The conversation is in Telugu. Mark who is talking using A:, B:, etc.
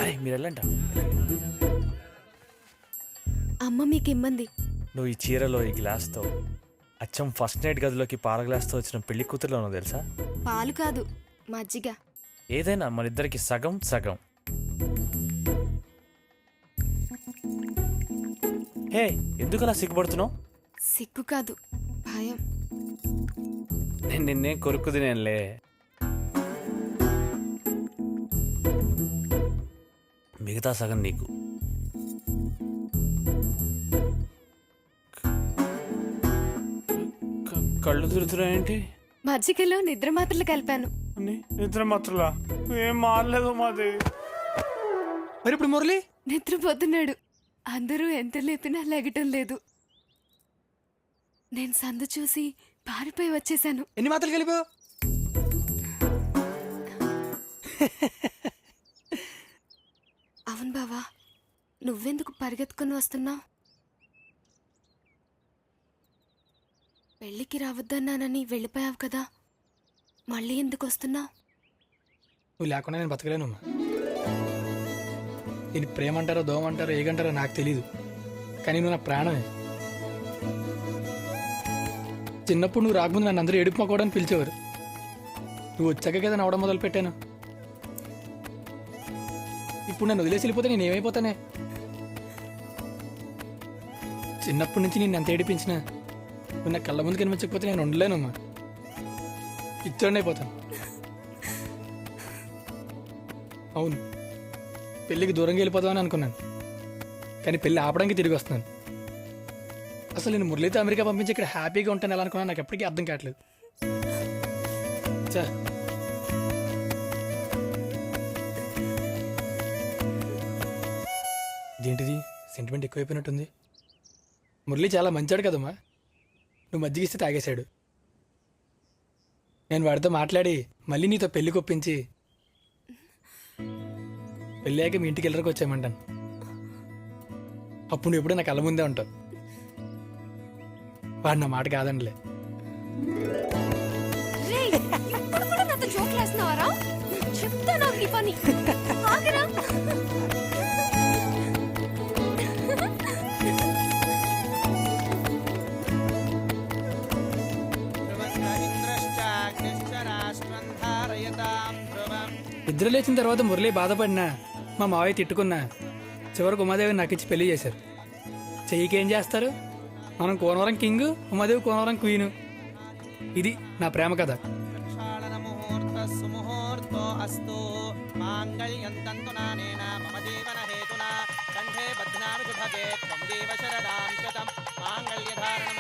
A: అరే మీరు వెళ్ళంట.
B: అమ్మ మీకు ఇమ్మంది.
A: నువ్వు ఈ చీరలో ఈ గ్లాస్తో అచ్చం ఫస్ట్ నైట్ గదిలోకి పాల గ్లాస్తో వచ్చిన పెళ్లి కూతురులోనో తెలుసా?
B: పాలు కాదు, మజ్జిగ.
A: ఏదైనా మన ఇద్దరికి సగం సగం. హే, ఎందుకు అలా సిగ్గుపడుతున్నావు?
B: సిగ్గు కాదు, భయం.
A: నేను నిన్నే కొరుకు తినేనులే. మిగతా సగం నీకు. కళ్ళు తిరుగుతున్నాయేంటి?
B: మజ్జిగలో నిద్ర మాత్రలు కలిపాను.
A: నిద్ర మాత్రలా? ఏం మారలేదు మాది.
C: మరి ఇప్పుడు మురళి
B: నిద్రపోతున్నాడు. అందరూ ఎంత లేపినా లెగటం లేదు. నేను సందు చూసి పారిపోయి వచ్చేసాను.
C: ఎన్ని మాటలు కలిపావు?
B: అవును బావా, నువ్వెందుకు పరిగెత్తుకుని వస్తున్నావు? పెళ్ళికి రావద్దన్నానని వెళ్ళిపోయావు కదా, మళ్ళీ ఎందుకు వస్తున్నావు?
C: నువ్వు లేకుండా నేను బతకలేను. నేను ప్రేమ అంటారో దోమ అంటారో ఏగంటారో నాకు తెలీదు, కానీ నువ్వు నా ప్రాణమే. చిన్నప్పుడు నువ్వు రాకముందు నన్ను అందరూ ఏడుపు మొక్కవడానికి పిలిచేవారు. నువ్వు వచ్చాక కదా నవ్వడం మొదలు పెట్టాను. ఇప్పుడు నన్ను వదిలేసి వెళ్ళిపోతే నేను ఏమైపోతానే? చిన్నప్పటి నుంచి నేను ఎంత ఏడిపించినా నువ్వు నా కళ్ళ ముందు కనిపించకపోతే నేను ఉండలేనమ్మా. ఇచ్చోండి అయిపోతాను. అవును, పెళ్ళికి దూరంగా వెళ్ళిపోతామని అనుకున్నాను, కానీ పెళ్ళి ఆపడానికి తిరిగి వస్తున్నాను. అసలు నేను మురళితో అమెరికా పంపించి ఇక్కడ హ్యాపీగా ఉంటాను ఎలా అనుకున్నాను నాకు ఎప్పటికీ అర్థం కావట్లేదు. చా ఇదేంటిది, సెంటిమెంట్ ఎక్కువైపోయినట్టుంది. మురళి చాలా మంచాడు కదమ్మా, నువ్వు మజ్జిగిస్తే తాగేశాడు. నేను వాడితో మాట్లాడి మళ్ళీ నీతో పెళ్లి కొప్పించి పెళ్ళాక మీ ఇంటికి వెళ్ళరికి వచ్చామంటాను. అప్పుడు నువ్వు ఎప్పుడు నా కళ్ళ ముందే ఉంటావు. వాడు నా మాట కాదండిలే. నిద్ర లేచిన తర్వాత మురళి బాధపడినా మా మావయ్య తిట్టుకున్నా చివరికి ఉమాదేవి నాకు ఇచ్చి పెళ్లి చేశారు. చెయ్యికి ఏం చేస్తారు? మనం కోనవరం కింగ్, ఉమాదేవి కోనవరం క్వీను. ఇది నా ప్రేమ కథ. మాంగళ్యధారణ